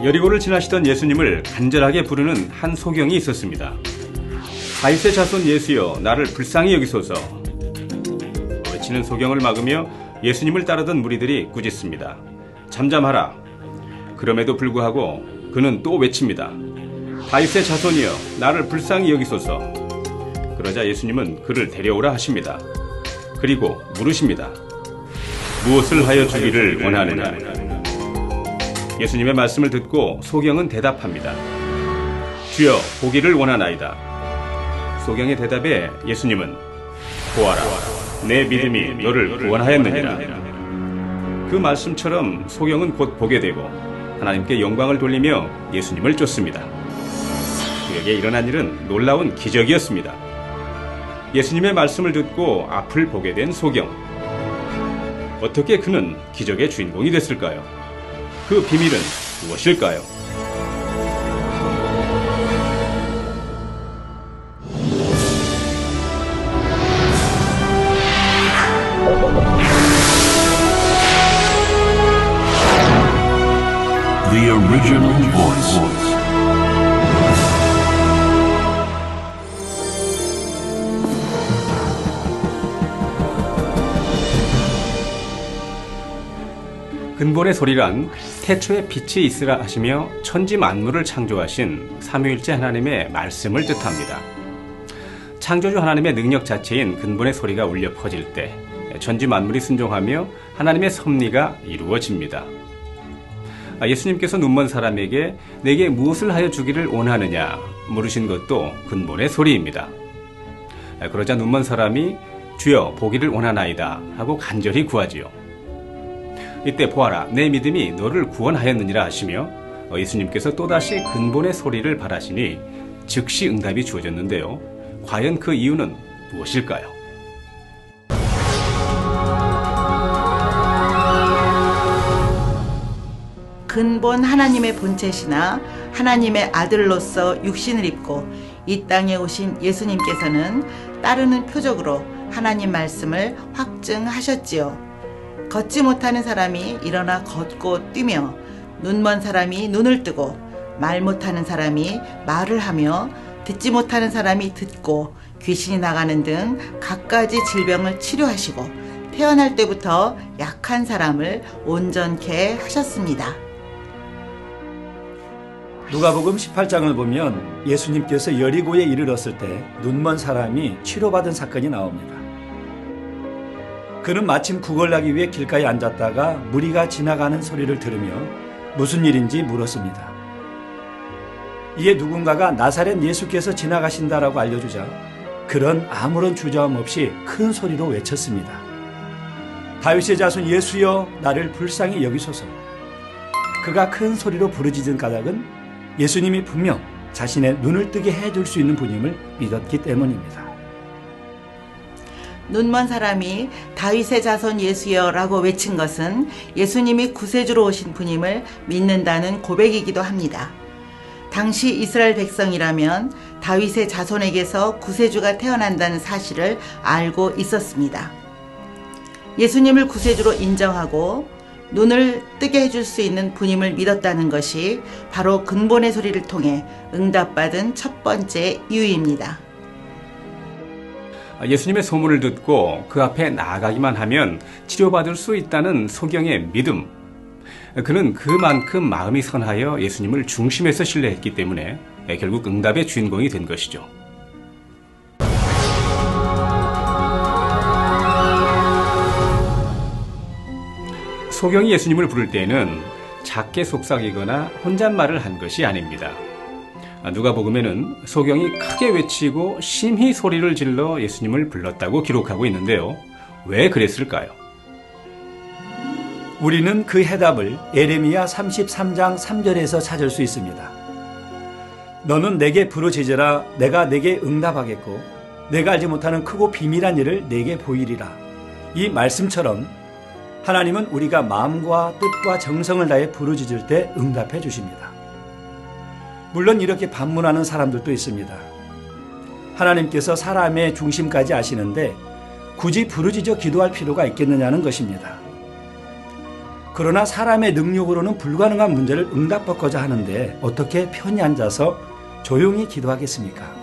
여리고를 지나시던 예수님을 간절하게 부르는 한 소경이 있었습니다. 다윗의 자손 예수여, 나를 불쌍히 여기소서. 외치는 소경을 막으며 예수님을 따르던 무리들이 꾸짖습니다. 잠잠하라. 그럼에도 불구하고 그는 또 외칩니다. 다윗의 자손이여, 나를 불쌍히 여기소서. 그러자 예수님은 그를 데려오라 하십니다. 그리고 물으십니다. 무엇을 하여 주기를 원하느냐? 예수님의 말씀을 듣고 소경은 대답합니다. 주여, 보기를 원하나이다. 소경의 대답에 예수님은 보아라, 내 믿음이 너를 구원하였느니라. 그 말씀처럼 소경은 곧 보게 되고 하나님께 영광을 돌리며 예수님을 쫓습니다. 그에게 일어난 일은 놀라운 기적이었습니다. 예수님의 말씀을 듣고 앞을 보게 된 소경. 어떻게 그는 기적의 주인공이 됐을까요? 그 비밀은 무엇일까요? The original voice. 근본의 소리란 태초에 빛이 있으라 하시며 천지 만물을 창조하신 삼위일체 하나님의 말씀을 뜻합니다. 창조주 하나님의 능력 자체인 근본의 소리가 울려 퍼질 때 천지 만물이 순종하며 하나님의 섭리가 이루어집니다. 예수님께서 눈먼 사람에게 내게 무엇을 하여 주기를 원하느냐 물으신 것도 근본의 소리입니다. 그러자 눈먼 사람이 주여, 보기를 원하나이다 하고 간절히 구하지요. 이때 보아라, 내 믿음이 너를 구원하였느니라 하시며 예수님께서 또다시 근본의 소리를 바라시니 즉시 응답이 주어졌는데요. 과연 그 이유는 무엇일까요? 근본 하나님의 본체시나 하나님의 아들로서 육신을 입고 이 땅에 오신 예수님께서는 따르는 표적으로 하나님 말씀을 확증하셨지요. 걷지 못하는 사람이 일어나 걷고 뛰며, 눈먼 사람이 눈을 뜨고, 말 못하는 사람이 말을 하며, 듣지 못하는 사람이 듣고, 귀신이 나가는 등 갖가지 질병을 치료하시고, 태어날 때부터 약한 사람을 온전케 하셨습니다. 누가복음 18장을 보면 예수님께서 여리고에 이르렀을 때 눈먼 사람이 치료받은 사건이 나옵니다. 그는 마침 구걸하기 위해 길가에 앉았다가 무리가 지나가는 소리를 들으며 무슨 일인지 물었습니다. 이에 누군가가 나사렛 예수께서 지나가신다라고 알려주자 그는 아무런 주저함 없이 큰 소리로 외쳤습니다. 다윗의 자손 예수여, 나를 불쌍히 여기소서. 그가 큰 소리로 부르짖은 까닭은 예수님이 분명 자신의 눈을 뜨게 해줄 수 있는 분임을 믿었기 때문입니다. 눈먼 사람이 다윗의 자손 예수여 라고 외친 것은 예수님이 구세주로 오신 분임을 믿는다는 고백이기도 합니다. 당시 이스라엘 백성이라면 다윗의 자손에게서 구세주가 태어난다는 사실을 알고 있었습니다. 예수님을 구세주로 인정하고 눈을 뜨게 해줄 수 있는 분임을 믿었다는 것이 바로 근본의 소리를 통해 응답받은 첫 번째 이유입니다. 예수님의 소문을 듣고 그 앞에 나아가기만 하면 치료받을 수 있다는 소경의 믿음. 그는 그만큼 마음이 선하여 예수님을 중심에서 신뢰했기 때문에 결국 응답의 주인공이 된 것이죠. 소경이 예수님을 부를 때에는 작게 속삭이거나 혼잣말을 한 것이 아닙니다. 누가복음에는 소경이 크게 외치고 심히 소리를 질러 예수님을 불렀다고 기록하고 있는데요. 왜 그랬을까요? 우리는 그 해답을 예레미야 33장 3절에서 찾을 수 있습니다. 너는 내게 부르짖으라, 내가 내게 응답하겠고 내가 알지 못하는 크고 비밀한 일을 내게 보이리라. 이 말씀처럼 하나님은 우리가 마음과 뜻과 정성을 다해 부르짖을 때 응답해 주십니다. 물론 이렇게 반문하는 사람들도 있습니다. 하나님께서 사람의 중심까지 아시는데 굳이 부르짖어 기도할 필요가 있겠느냐는 것입니다. 그러나 사람의 능력으로는 불가능한 문제를 응답받고자 하는데 어떻게 편히 앉아서 조용히 기도하겠습니까?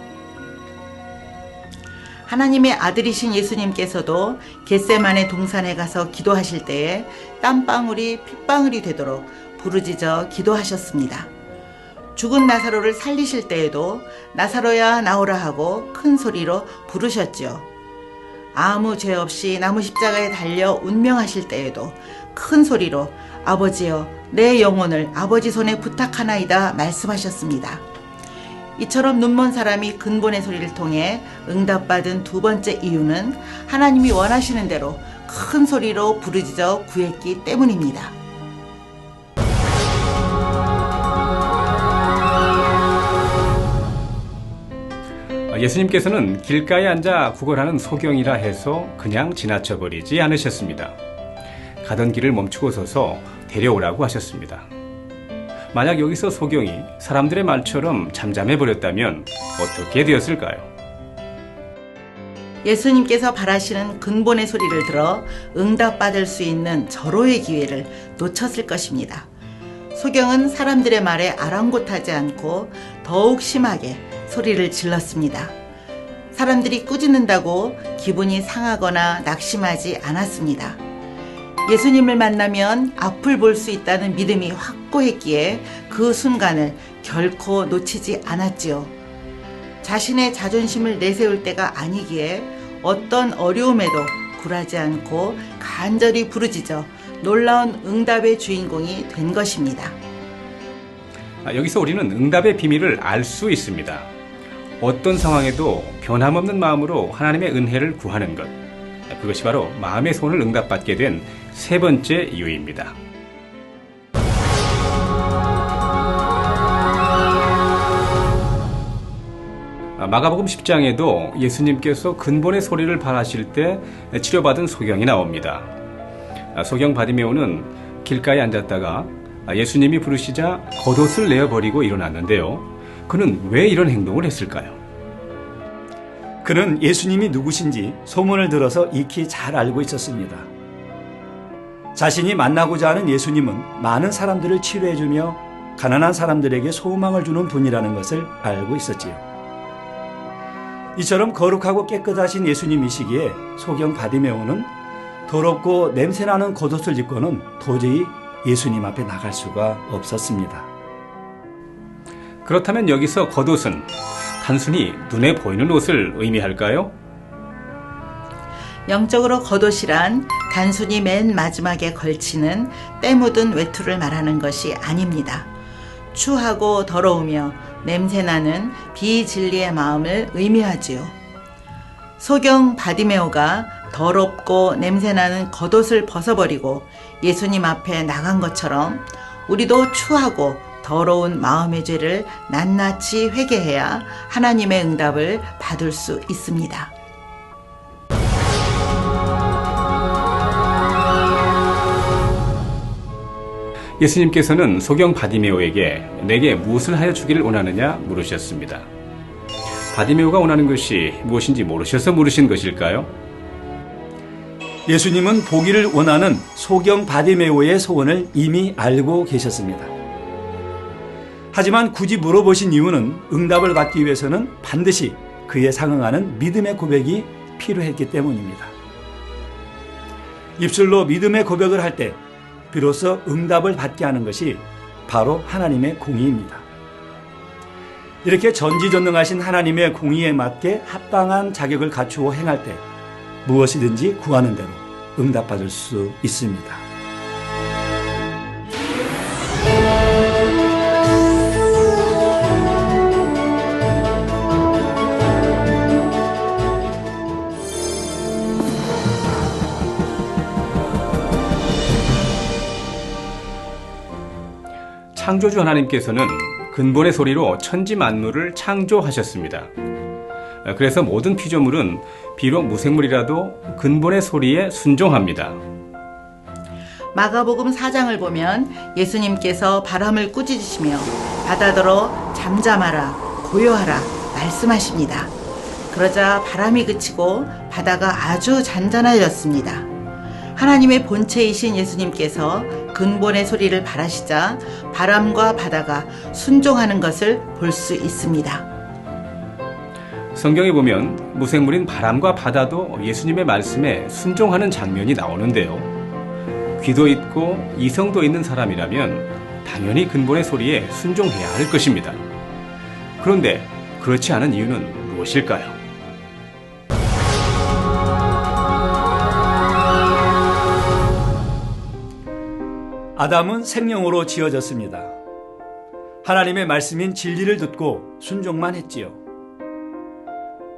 하나님의 아들이신 예수님께서도 겟세마네 동산에 가서 기도하실 때에 땀방울이 핏방울이 되도록 부르짖어 기도하셨습니다. 죽은 나사로를 살리실 때에도 나사로야 나오라 하고 큰 소리로 부르셨지요. 아무 죄 없이 나무 십자가에 달려 운명하실 때에도 큰 소리로 아버지여 내 영혼을 아버지 손에 부탁하나이다 말씀하셨습니다. 이처럼 눈먼 사람이 근본의 소리를 통해 응답받은 두 번째 이유는 하나님이 원하시는 대로 큰 소리로 부르짖어 구했기 때문입니다. 예수님께서는 길가에 앉아 구걸하는 소경이라 해서 그냥 지나쳐버리지 않으셨습니다. 가던 길을 멈추고 서서 데려오라고 하셨습니다. 만약 여기서 소경이 사람들의 말처럼 잠잠해버렸다면 어떻게 되었을까요? 예수님께서 바라시는 근본의 소리를 들어 응답받을 수 있는 절호의 기회를 놓쳤을 것입니다. 소경은 사람들의 말에 아랑곳하지 않고 더욱 심하게 소리를 질렀습니다. 사람들이 꾸짖는다고 기분이 상하거나 낙심하지 않았습니다. 예수님을 만나면 앞을 볼 수 있다는 믿음이 확고했기에 그 순간을 결코 놓치지 않았지요. 자신의 자존심을 내세울 때가 아니기에 어떤 어려움에도 굴하지 않고 간절히 부르짖어 놀라운 응답의 주인공이 된 것입니다. 여기서 우리는 응답의 비밀을 알 수 있습니다. 어떤 상황에도 변함없는 마음으로 하나님의 은혜를 구하는 것. 그것이 바로 마음의 소원을 응답받게 된 세 번째 이유입니다. 마가복음 10장에도 예수님께서 근본의 소리를 바라실 때 치료받은 소경이 나옵니다. 소경 바디메오는 길가에 앉았다가 예수님이 부르시자 겉옷을 내어버리고 일어났는데요. 그는 왜 이런 행동을 했을까요? 그는 예수님이 누구신지 소문을 들어서 익히 잘 알고 있었습니다. 자신이 만나고자 하는 예수님은 많은 사람들을 치료해주며 가난한 사람들에게 소망을 주는 분이라는 것을 알고 있었지요. 이처럼 거룩하고 깨끗하신 예수님이시기에 소경 바디메오는 더럽고 냄새나는 겉옷을 입고는 도저히 예수님 앞에 나갈 수가 없었습니다. 그렇다면 여기서 겉옷은 단순히 눈에 보이는 옷을 의미할까요? 영적으로 겉옷이란 단순히 맨 마지막에 걸치는 때 묻은 외투를 말하는 것이 아닙니다. 추하고 더러우며 냄새나는 비진리의 마음을 의미하지요. 소경 바디메오가 더럽고 냄새나는 겉옷을 벗어버리고 예수님 앞에 나간 것처럼 우리도 추하고 더러운 마음의 죄를 낱낱이 회개해야 하나님의 응답을 받을 수 있습니다. 예수님께서는 소경 바디메오에게 내게 무엇을 하여 주기를 원하느냐 물으셨습니다. 바디메오가 원하는 것이 무엇인지 모르셔서 물으신 것일까요? 예수님은 보기를 원하는 소경 바디메오의 소원을 이미 알고 계셨습니다. 하지만 굳이 물어보신 이유는 응답을 받기 위해서는 반드시 그에 상응하는 믿음의 고백이 필요했기 때문입니다. 입술로 믿음의 고백을 할 때 비로소 응답을 받게 하는 것이 바로 하나님의 공의입니다. 이렇게 전지전능하신 하나님의 공의에 맞게 합당한 자격을 갖추어 행할 때 무엇이든지 구하는 대로 응답받을 수 있습니다. 창조주 하나님께서는 근본의 소리로 천지 만물을 창조하셨습니다. 그래서 모든 피조물은 비록 무생물이라도 근본의 소리에 순종합니다. 마가복음 4장을 보면 예수님께서 바람을 꾸짖으시며 바다더러 잠잠하라 고요하라 말씀하십니다. 그러자 바람이 그치고 바다가 아주 잔잔해졌습니다. 하나님의 본체이신 예수님께서 근본의 소리를 발하시자 바람과 바다가 순종하는 것을 볼 수 있습니다. 성경에 보면 무생물인 바람과 바다도 예수님의 말씀에 순종하는 장면이 나오는데요. 귀도 있고 이성도 있는 사람이라면 당연히 근본의 소리에 순종해야 할 것입니다. 그런데 그렇지 않은 이유는 무엇일까요? 아담은 생명으로 지어졌습니다. 하나님의 말씀인 진리를 듣고 순종만 했지요.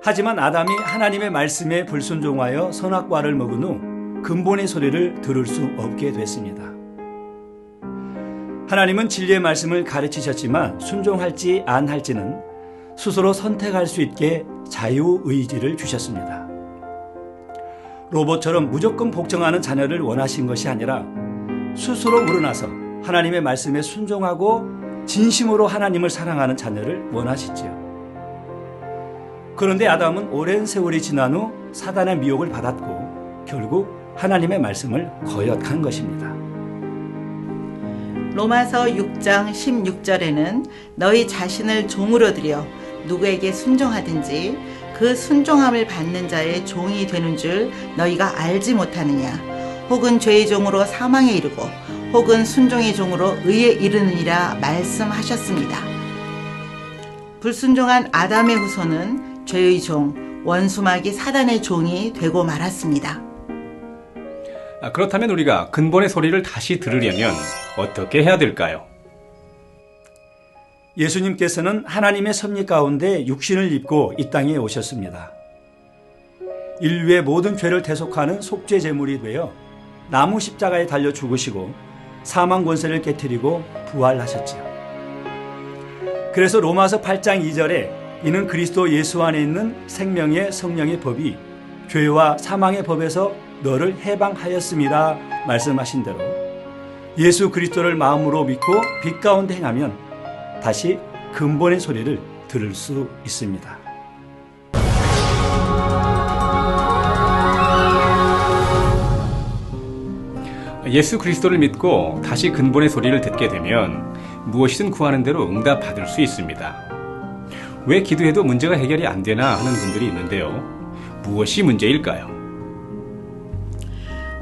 하지만 아담이 하나님의 말씀에 불순종하여 선악과를 먹은 후 근본의 소리를 들을 수 없게 됐습니다. 하나님은 진리의 말씀을 가르치셨지만 순종할지 안 할지는 스스로 선택할 수 있게 자유의지를 주셨습니다. 로봇처럼 무조건 복종하는 자녀를 원하신 것이 아니라 스스로 우러나서 하나님의 말씀에 순종하고 진심으로 하나님을 사랑하는 자녀를 원하시지요. 그런데 아담은 오랜 세월이 지난 후 사단의 미혹을 받았고 결국 하나님의 말씀을 거역한 것입니다. 로마서 6장 16절에는 너희 자신을 종으로 들여 누구에게 순종하든지 그 순종함을 받는 자의 종이 되는 줄 너희가 알지 못하느냐. 혹은 죄의 종으로 사망에 이르고 혹은 순종의 종으로 의에 이르느니라 말씀하셨습니다. 불순종한 아담의 후손은 죄의 종, 원수마귀 사단의 종이 되고 말았습니다. 그렇다면 우리가 근본의 소리를 다시 들으려면 어떻게 해야 될까요? 예수님께서는 하나님의 섭리 가운데 육신을 입고 이 땅에 오셨습니다. 인류의 모든 죄를 대속하는 속죄 제물이 되어 나무 십자가에 달려 죽으시고 사망 권세를 깨뜨리고 부활하셨지요. 그래서 로마서 8장 2절에 이는 그리스도 예수 안에 있는 생명의 성령의 법이 죄와 사망의 법에서 너를 해방하였습니다 말씀하신 대로 예수 그리스도를 마음으로 믿고 빛 가운데 행하면 다시 근본의 소리를 들을 수 있습니다. 예수 그리스도를 믿고 다시 근본의 소리를 듣게 되면 무엇이든 구하는 대로 응답받을 수 있습니다. 왜 기도해도 문제가 해결이 안 되나 하는 분들이 있는데요. 무엇이 문제일까요?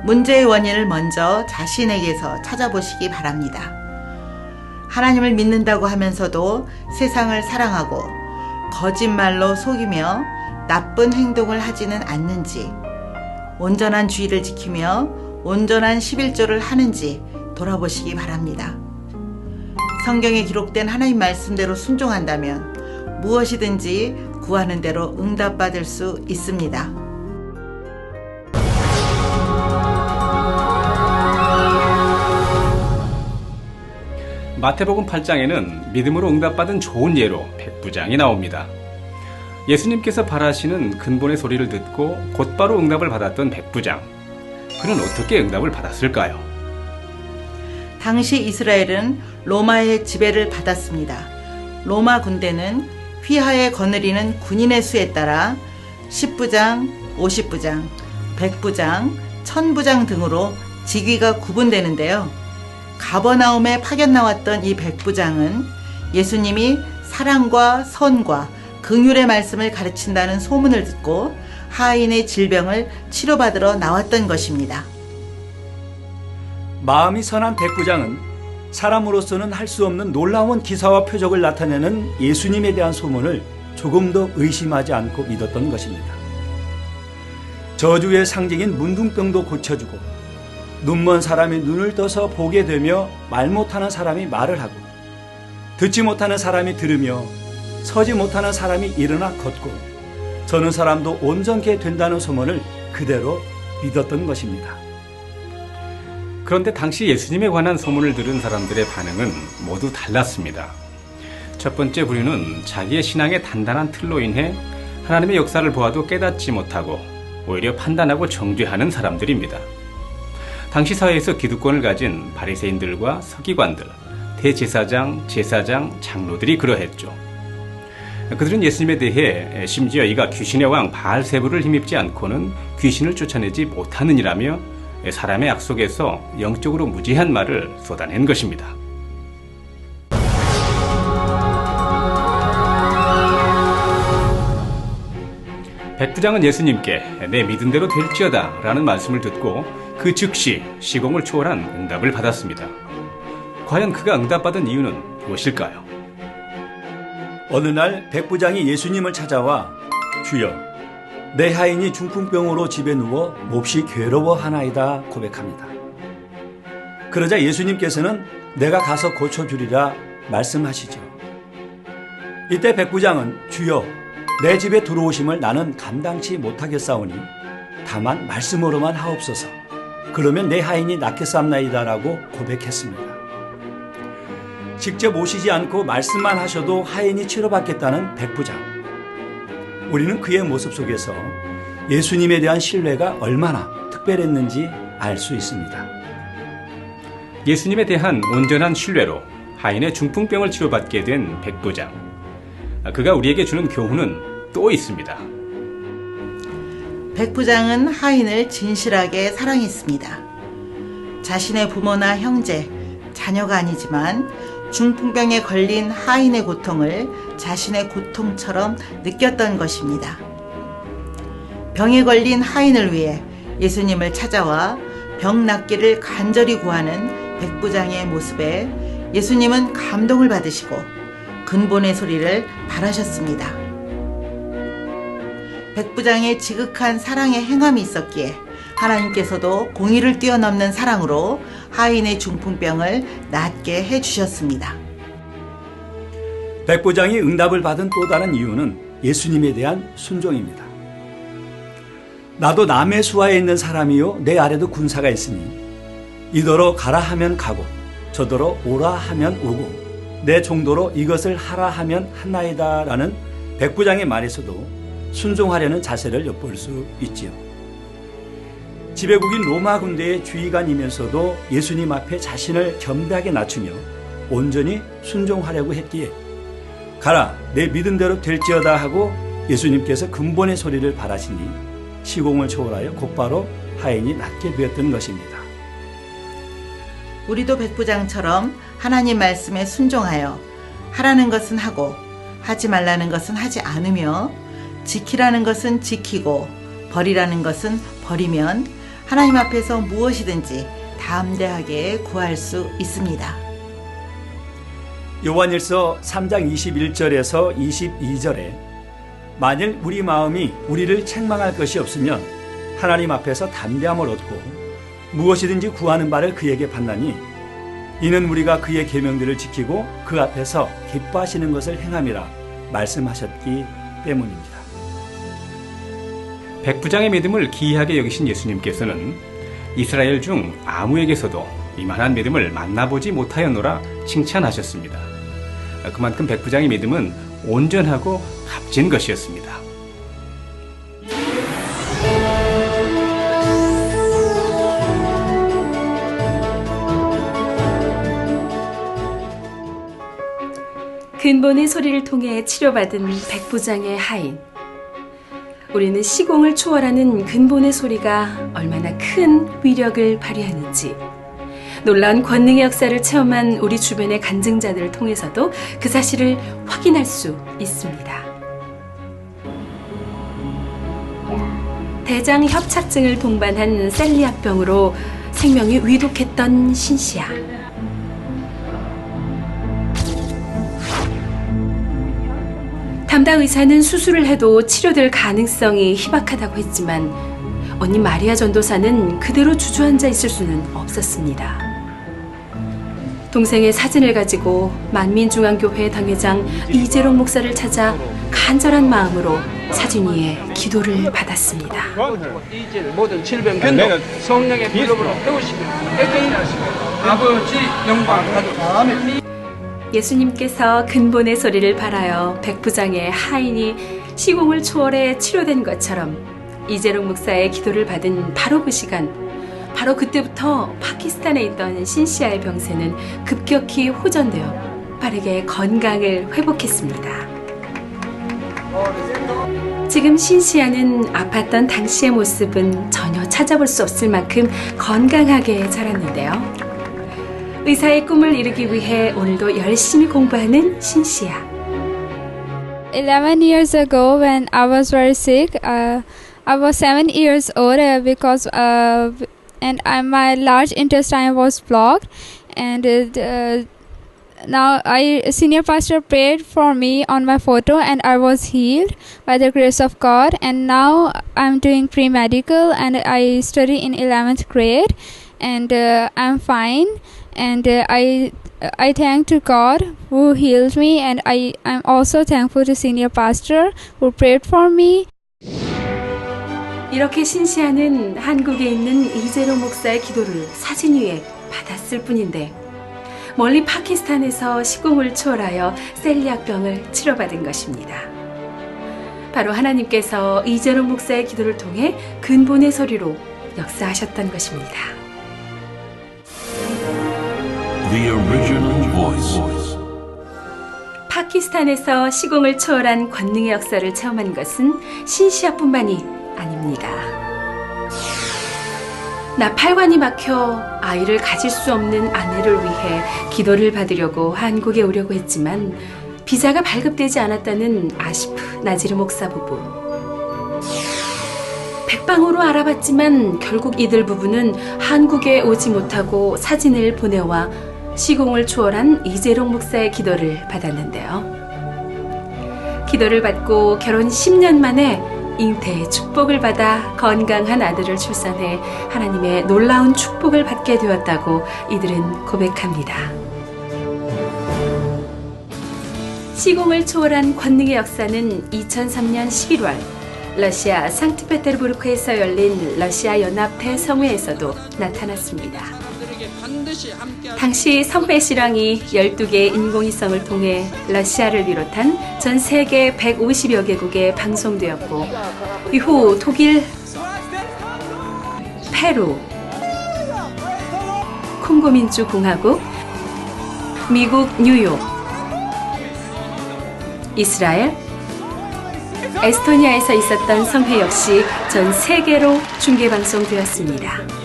문제의 원인을 먼저 자신에게서 찾아보시기 바랍니다. 하나님을 믿는다고 하면서도 세상을 사랑하고 거짓말로 속이며 나쁜 행동을 하지는 않는지, 온전한 주의를 지키며 온전한 11조를 하는지 돌아보시기 바랍니다. 성경에 기록된 하나님 말씀대로 순종한다면 무엇이든지 구하는 대로 응답받을 수 있습니다. 마태복음 8장에는 믿음으로 응답받은 좋은 예로 백부장이 나옵니다. 예수님께서 바라시는 근본의 소리를 듣고 곧바로 응답을 받았던 백부장. 그는 어떻게 응답을 받았을까요? 당시 이스라엘은 로마의 지배를 받았습니다. 로마 군대는 휘하에 거느리는 군인의 수에 따라 10부장, 50부장, 100부장, 1000부장 등으로 직위가 구분되는데요. 가버나움에 파견 나왔던 이 백부장은 예수님이 사랑과 선과 긍휼의 말씀을 가르친다는 소문을 듣고 하인의 질병을 치료받으러 나왔던 것입니다. 마음이 선한 백부장은 사람으로서는 할 수 없는 놀라운 기사와 표적을 나타내는 예수님에 대한 소문을 조금 더 의심하지 않고 믿었던 것입니다. 저주의 상징인 문둥병도 고쳐주고 눈먼 사람이 눈을 떠서 보게 되며 말 못하는 사람이 말을 하고 듣지 못하는 사람이 들으며 서지 못하는 사람이 일어나 걷고 저는 사람도 온전케 된다는 소문을 그대로 믿었던 것입니다. 그런데 당시 예수님에 관한 소문을 들은 사람들의 반응은 모두 달랐습니다. 첫 번째 부류는 자기의 신앙의 단단한 틀로 인해 하나님의 역사를 보아도 깨닫지 못하고 오히려 판단하고 정죄하는 사람들입니다. 당시 사회에서 기득권을 가진 바리새인들과 서기관들, 대제사장, 제사장, 장로들이 그러했죠. 그들은 예수님에 대해 심지어 이가 귀신의 왕 바알세불을 힘입지 않고는 귀신을 쫓아내지 못하느니라며 사람의 약속에서 영적으로 무지한 말을 쏟아낸 것입니다. 백부장은 예수님께 내 믿은 대로 될지어다 라는 말씀을 듣고 그 즉시 시공을 초월한 응답을 받았습니다. 과연 그가 응답받은 이유는 무엇일까요? 어느 날 백부장이 예수님을 찾아와 주여, 내 하인이 중풍병으로 집에 누워 몹시 괴로워하나이다 고백합니다. 그러자 예수님께서는 내가 가서 고쳐주리라 말씀하시죠. 이때 백부장은 주여, 내 집에 들어오심을 나는 감당치 못하겠사오니 다만 말씀으로만 하옵소서. 그러면 내 하인이 낫겠사옵나이다라고 고백했습니다. 직접 오시지 않고 말씀만 하셔도 하인이 치료받겠다는 백부장. 우리는 그의 모습 속에서 예수님에 대한 신뢰가 얼마나 특별했는지 알 수 있습니다. 예수님에 대한 온전한 신뢰로 하인의 중풍병을 치료받게 된 백부장. 그가 우리에게 주는 교훈은 또 있습니다. 백부장은 하인을 진실하게 사랑했습니다. 자신의 부모나 형제, 자녀가 아니지만 중풍병에 걸린 하인의 고통을 자신의 고통처럼 느꼈던 것입니다. 병에 걸린 하인을 위해 예수님을 찾아와 병 낫기를 간절히 구하는 백부장의 모습에 예수님은 감동을 받으시고 근본의 소리를 바라셨습니다. 백부장의 지극한 사랑의 행함이 있었기에 하나님께서도 공의를 뛰어넘는 사랑으로 하인의 중풍병을 낫게 해주셨습니다. 백부장이 응답을 받은 또 다른 이유는 예수님에 대한 순종입니다. 나도 남의 수하에 있는 사람이요 내 아래도 군사가 있으니 이더러 가라 하면 가고 저더러 오라 하면 오고 내 종도로 이것을 하라 하면 하나이다 라는 백부장의 말에서도 순종하려는 자세를 엿볼 수 있지요. 지배국인 로마 군대의 주의관이면서도 예수님 앞에 자신을 겸비하게 낮추며 온전히 순종하려고 했기에 가라 내 믿은 대로 될지어다 하고 예수님께서 근본의 소리를 바라시니 시공을 초월하여 곧바로 하인이 낫게 되었던 것입니다. 우리도 백부장처럼 하나님 말씀에 순종하여 하라는 것은 하고 하지 말라는 것은 하지 않으며 지키라는 것은 지키고 버리라는 것은 버리면 하나님 앞에서 무엇이든지 담대하게 구할 수 있습니다. 요한일서 3장 21절에서 22절에 만일 우리 마음이 우리를 책망할 것이 없으면 하나님 앞에서 담대함을 얻고 무엇이든지 구하는 바를 그에게 받나니 이는 우리가 그의 계명들을 지키고 그 앞에서 기뻐하시는 것을 행함이라 말씀하셨기 때문입니다. 백부장의 믿음을 기이하게 여기신 예수님께서는 이스라엘 중 아무에게서도 이만한 믿음을 만나보지 못하였노라 칭찬하셨습니다. 그만큼 백부장의 믿음은 온전하고 값진 것이었습니다. 근본의 소리를 통해 치료받은 백부장의 하인. 우리는 시공을 초월하는 근본의 소리가 얼마나 큰 위력을 발휘하는지 놀라운 권능의 역사를 체험한 우리 주변의 간증자들을 통해서도 그 사실을 확인할 수 있습니다. 대장 협착증을 동반한 셀리악병으로 생명이 위독했던 신시아. 담당 의사는 수술을 해도 치료될 가능성이 희박하다고 했지만 언니 마리아 전도사는 그대로 주저앉아 있을 수는 없었습니다. 동생의 사진을 가지고 만민중앙교회 당회장 이재롱 목사를 찾아 간절한 마음으로 사진 위에 기도를 받았습니다. 이제 모든 질병 변도 성령의 불로부로 태우시며 깨끗이 하시고 아버지 영광 받으시옵소서. 예수님께서 근본의 소리를 바라여 백부장의 하인이 시공을 초월해 치료된 것처럼 이재롱 목사의 기도를 받은 바로 그 시간, 바로 그때부터 파키스탄에 있던 신시아의 병세는 급격히 호전되어 빠르게 건강을 회복했습니다. 지금 신시아는 아팠던 당시의 모습은 전혀 찾아볼 수 없을 만큼 건강하게 자랐는데요. 의사의 꿈을 이루기 위해 오늘도 열심히 공부하는 신시아. 11 years ago, when I was very sick, I was 7 years old my large intestine was blocked, and now senior pastor prayed for me on my photo, and I was healed by the grace of God. And now I'm doing pre-medical, and I study in 11th grade, and I'm fine. And I thank to God who healed me, and I'm also thankful to senior pastor who prayed for me. 이렇게 신시아는 한국에 있는 이재로 목사의 기도를 사진 위에 받았을 뿐인데 멀리 파키스탄에서 시공을 초월하여 셀리악병을 치료받은 것입니다. 바로 하나님께서 이재로 목사의 기도를 통해 근본의 소리로 역사하셨던 것입니다. The original voice. 파키스탄에서 시공을 초월한 권능의 역사를 체험한 것은 신시아뿐만이 아닙니다. 나팔관이 막혀 아이를 가질 수 없는 아내를 위해 기도를 받으려고 한국에 오려고 했지만 비자가 발급되지 않았다는 아시프 나지르 목사 부부. 백방으로 알아봤지만 결국 이들 부부는 한국에 오지 못하고 사진을 보내와 시공을 초월한 이재롱 목사의 기도를 받았는데요. 기도를 받고 결혼 10년 만에 잉태의 축복을 받아 건강한 아들을 출산해 하나님의 놀라운 축복을 받게 되었다고 이들은 고백합니다. 시공을 초월한 권능의 역사는 2003년 11월 러시아 상트페테르부르크에서 열린 러시아 연합 대성회에서도 나타났습니다. 당시 성회 실황이 12개의 인공위성을 통해 러시아를 비롯한 전 세계 150여 개국에 방송되었고 이후 독일, 페루, 콩고민주공화국, 미국 뉴욕, 이스라엘, 에스토니아에서 있었던 성회 역시 전 세계로 중계방송되었습니다.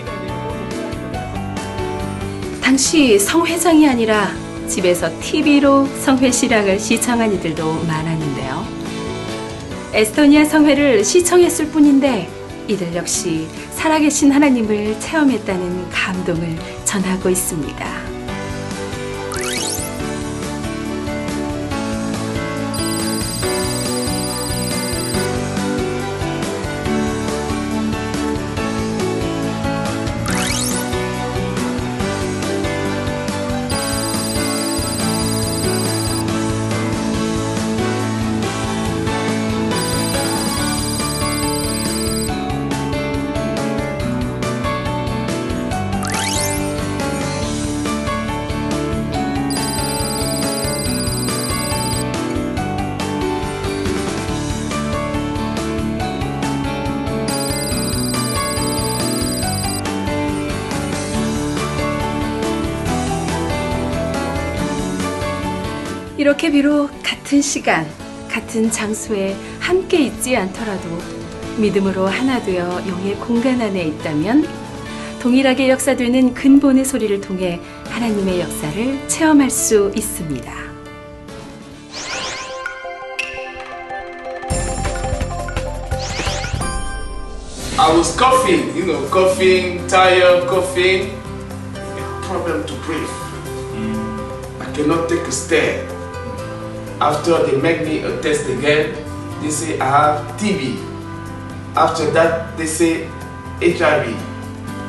당시 성회장이 아니라 집에서 TV로 성회 실황을 시청한 이들도 많았는데요. 에스토니아 성회를 시청했을 뿐인데 이들 역시 살아계신 하나님을 체험했다는 감동을 전하고 있습니다. 이렇게 비록 같은 시간, 같은 장소에 함께 있지 않더라도 믿음으로 하나 되어 영의 공간 안에 있다면 동일하게 역사되는 근본의 소리를 통해 하나님의 역사를 체험할 수 있습니다. I was coughing, tired, coughing, problem to breathe. I cannot take a step. After they make me a test again, they say I have TB. After that, they say HIV.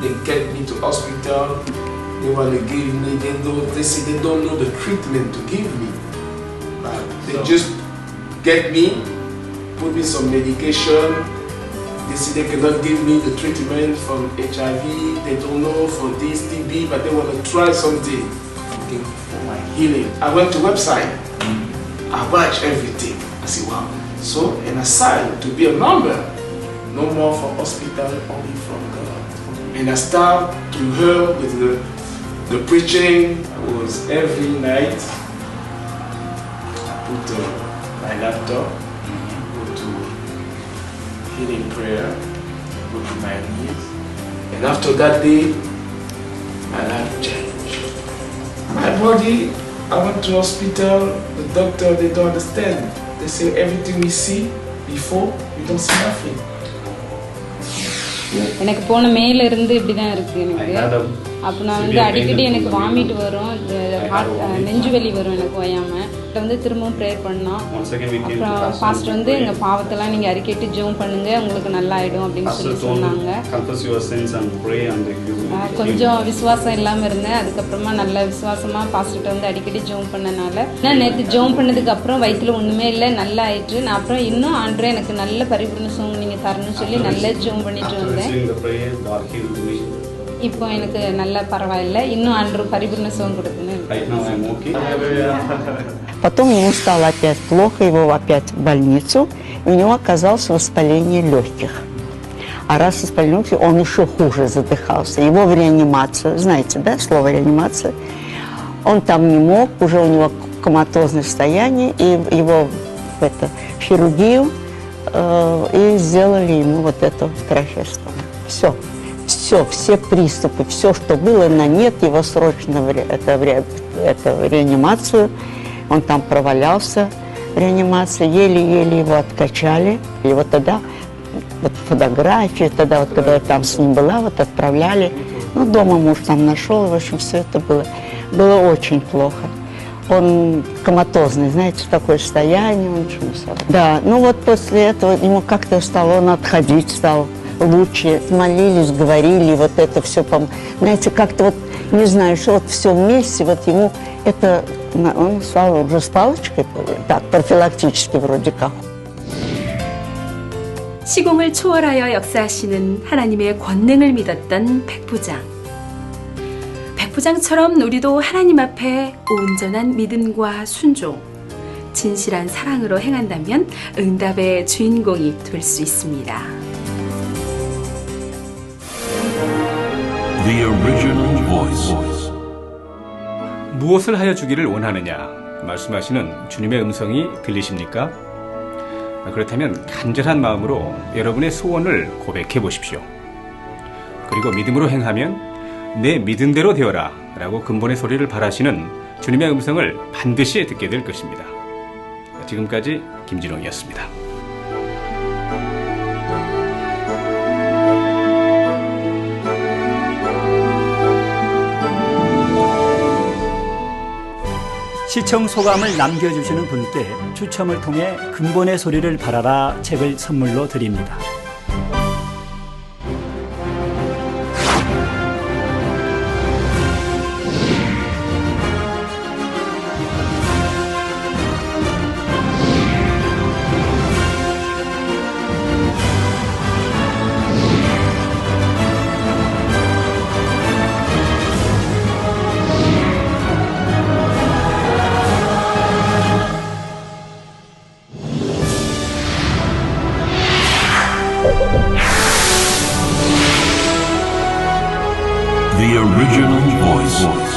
They get me to hospital. They want to give me, they say they don't know the treatment to give me. But they just get me, put me some medication. They say they cannot give me the treatment from HIV. They don't know for this TB, but they want to try something for my healing. I went to website. I watch everything. I say, wow. So, and I signed to be a member. No more for hospital, only from God. And I start to hear with the preaching. I was every night. I put my laptop, go to lead in prayer, go to my knees. And after that day, my life changed. My body, I went to hospital, the doctor, they don't understand. They say everything we see before, we don't see nothing. எனக்கு போன மேல இருந்து இப்படி தான் இருக்கு எனக்கு. அப்போ நான் வந்து அடிக்கடி எனக்கு வாமிட் வரும், நெஞ்சு வலி வரும் எனக்கு ஓயாம. வந்து திரும்பவும் ப்ரேயர் பண்ணோம். அப்புறம் பாஸ்டர் வந்து எங்கள் பாவத்தெல்லாம் நீங்கள் அறிக்கைட்டு ஜெபம் பண்ணுங்க, உங்களுக்கு நல்லா ஆகிடும் அப்படின்னு சொல்லி சொன்னாங்க. கொஞ்சம் விசுவாசம் இல்லாமல் இருந்தேன். அதுக்கப்புறமா நல்ல விசுவாசமாக பாஸ்டர்கிட்ட வந்து அடிக்கடி ஜெபம் பண்ணனால நான் நேற்று ஜெபம் பண்ணதுக்கு அப்புறம் வயிற்றுல ஒன்றுமே இல்லை, நல்லா ஆயிட்டு. நான் அப்புறம் இன்னும் ஆண்டவரே எனக்கு நல்ல பரிபூர்ண சுகம் நீங்கள் தரணும்னு சொல்லி நல்லா ஜெபம் பண்ணிட்டு வந்தேன். இப்போ எனக்கு நல்லா பரவாயில்லை, இன்னும் ஆண்டவர் பரிபூர்ண சுகம் கொடுக்கணும். Потом ему стало опять плохо, его опять в больницу, и у него оказалось воспаление легких. А раз воспаление легких, он еще хуже задыхался. Его в реанимацию, знаете, да, слово реанимация? Он там не мог, уже у него коматозное состояние, и его в хирургию и сделали ему вот это трахеостому. Все приступы, все, что было на нет, его срочно в реанимацию. Он там провалялся в реанимации, еле-еле его откачали. И вот тогда вот фотографии, тогда вот когда я там с ним была, вот отправляли. Ну, дома муж там нашел, в общем, все это было очень плохо. Он коматозный, знаете, такое состояние. Да, ну вот после этого ему как-то стало, он отходить стал лучше. Молились, говорили, вот это все, знаете, как-то вот, не знаю, что вот все вместе, вот ему это, он стал уже с палочкой, так, профилактически вроде как. 시공을 초월하여 역사하시는 하나님의 권능을 믿었던 백부장. 백부장처럼 우리도 하나님 앞에 온전한 믿음과 순종, 진실한 사랑으로 행한다면 응답의 주인공이 될 수 있습니다. The original voice. 무엇을 하여 주기를 원하느냐 말씀하시는 주님의 음성이 들리십니까? 그렇다면 간절한 마음으로 여러분의 소원을 고백해 보십시오. 그리고 믿음으로 행하면 내 믿은 대로 되어라 라고 근본의 소리를 바라시는 주님의 음성을 반드시 듣게 될 것입니다. 지금까지 김진홍이었습니다. 시청 소감을 남겨주시는 분께 추첨을 통해 근본의 소리를 바라라 책을 선물로 드립니다. The original voice.